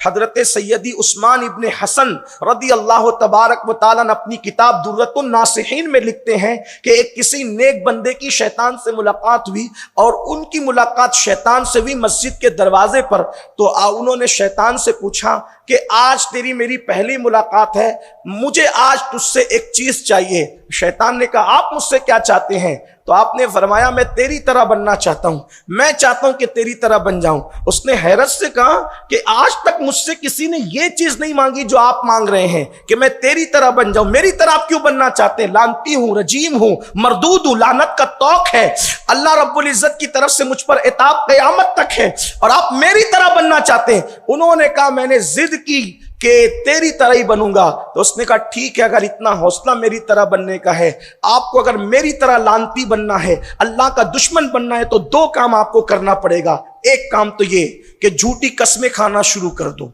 حضرت سیدی عثمان ابن حسن رضی اللہ تبارک و تعالیٰ نے اپنی کتاب درۃ الناصحین میں لکھتے ہیں کہ ایک کسی نیک بندے کی شیطان سے ملاقات ہوئی اور ان کی ملاقات شیطان سے ہوئی مسجد کے دروازے پر. تو انہوں نے شیطان سے پوچھا کہ آج تیری میری پہلی ملاقات ہے, مجھے آج تجھ سے ایک چیز چاہیے. شیطان نے کہا آپ مجھ سے کیا چاہتے ہیں؟ تو آپ نے فرمایا میں تیری طرح بننا چاہتا ہوں, میں چاہتا ہوں کہ تیری طرح بن جاؤں. اس نے حیرت سے کہا کہ آج تک مجھ سے کسی نے یہ چیز نہیں مانگی جو آپ مانگ رہے ہیں کہ میں تیری طرح بن جاؤں. میری طرح آپ کیوں بننا چاہتے ہیں؟ لعنتی ہوں, رجیم ہوں, مردود ہوں, لعنت کا توق ہے. اللہ رب العزت کی طرف سے مجھ پر عتاب قیامت تک ہے اور آپ میری طرح بننا چاہتے ہیں. انہوں نے کہا میں نے ضد کی کہ تیری طرح ہی بنوں گا. تو اس نے کہا ٹھیک ہے, اگر اتنا حوصلہ میری طرح بننے کا ہے, آپ کو اگر میری طرح لعنتی بننا ہے, اللہ کا دشمن بننا ہے, تو دو کام آپ کو کرنا پڑے گا. ایک کام تو یہ کہ جھوٹی قسمیں کھانا شروع کر دو,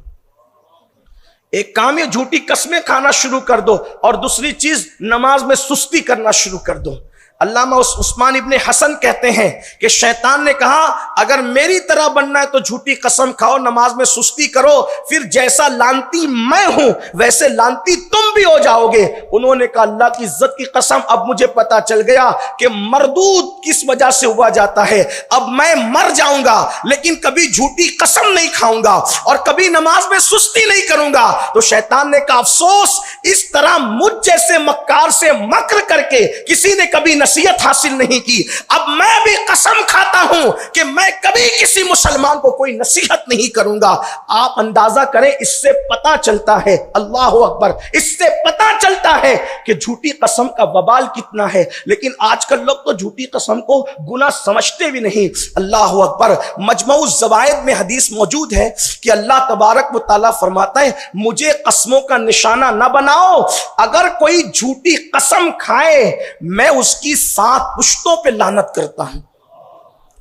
ایک کام یہ جھوٹی قسمیں کھانا شروع کر دو, اور دوسری چیز نماز میں سستی کرنا شروع کر دو. علامہ عثمان ابن حسن کہتے ہیں کہ شیطان نے کہا اگر میری طرح بننا ہے تو جھوٹی قسم کھاؤ, نماز میں سستی کرو, پھر جیسا لعنتی میں ہوں ویسے لعنتی تم بھی ہو جاؤ گے. انہوں نے کہا اللہ کی عزت کی قسم, اب مجھے پتا چل گیا کہ مردود کس وجہ سے ہوا جاتا ہے. اب میں مر جاؤں گا لیکن کبھی جھوٹی قسم نہیں کھاؤں گا اور کبھی نماز میں سستی نہیں کروں گا. تو شیطان نے کہا افسوس, اس طرح مجھ جیسے مکار سے مکر کر کے کسی نے کبھی نصیحت حاصل نہیں کی. اب میں بھی قسم کھاتا ہوں کہ میں کبھی کسی مسلمان کو کوئی نصیحت نہیں کروں گا. آپ اندازہ کریں, اس سے پتا چلتا ہے, اللہ اکبر, اس سے پتا چلتا ہے کہ جھوٹی قسم کا وبال کتنا ہے. لیکن آج کل لوگ تو جھوٹی قسم کو گناہ سمجھتے بھی نہیں. اللہ اکبر. مجموع الزوائد میں حدیث موجود ہے کہ اللہ تبارک و تعالیٰ فرماتا ہے مجھے قسموں کا نشانہ نہ بناؤ, اگر کوئی جھوٹی قسم کھائے میں اس کی 7 پشتوں پہ لعنت کرتا ہوں.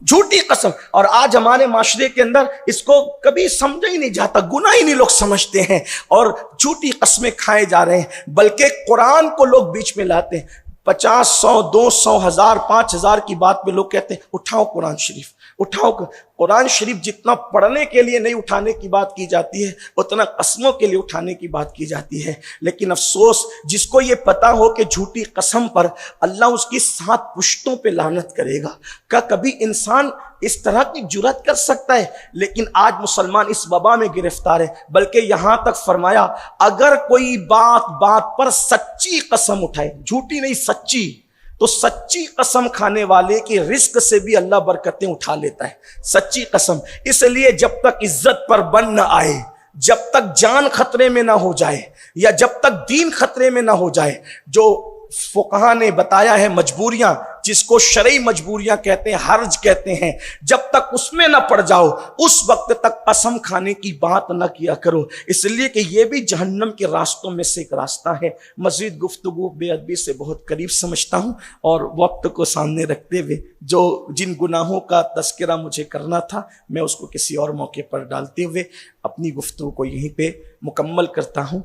جھوٹی قسم. اور آج ہمارے معاشرے کے اندر اس کو کبھی سمجھا ہی نہیں جاتا, گناہ ہی نہیں لوگ سمجھتے ہیں اور جھوٹی قسمیں کھائے جا رہے ہیں. بلکہ قرآن کو لوگ بیچ میں لاتے ہیں. 50 100 200 1000 5000 کی بات پہ لوگ کہتے ہیں اٹھاؤ قرآن شریف, اٹھاؤ. قرآن شریف جتنا پڑھنے کے لیے نہیں اٹھانے کی بات کی جاتی ہے اتنا قسموں کے لیے اٹھانے کی بات کی جاتی ہے. لیکن افسوس, جس کو یہ پتا ہو کہ جھوٹی قسم پر اللہ اس کی 7 پشتوں پہ لعنت کرے گا, کیا کبھی انسان اس طرح کی جرات کر سکتا ہے؟ لیکن آج مسلمان اس وبا میں گرفتار ہے. بلکہ یہاں تک فرمایا اگر کوئی بات پر سچی قسم اٹھائے, جھوٹی نہیں سچی, تو سچی قسم کھانے والے کی رزق سے بھی اللہ برکتیں اٹھا لیتا ہے. سچی قسم. اس لیے جب تک عزت پر بن نہ آئے, جب تک جان خطرے میں نہ ہو جائے, یا جب تک دین خطرے میں نہ ہو جائے, جو فقہا نے بتایا ہے مجبوریاں, جس کو شرعی مجبوریاں کہتے ہیں, حرج کہتے ہیں, جب تک اس میں نہ پڑ جاؤ اس وقت تک قسم کھانے کی بات نہ کیا کرو. اس لیے کہ یہ بھی جہنم کے راستوں میں سے ایک راستہ ہے. مزید گفتگو بے ادبی سے بہت قریب سمجھتا ہوں, اور وقت کو سامنے رکھتے ہوئے جن گناہوں کا تذکرہ مجھے کرنا تھا میں اس کو کسی اور موقع پر ڈالتے ہوئے اپنی گفتگو کو یہیں پہ مکمل کرتا ہوں.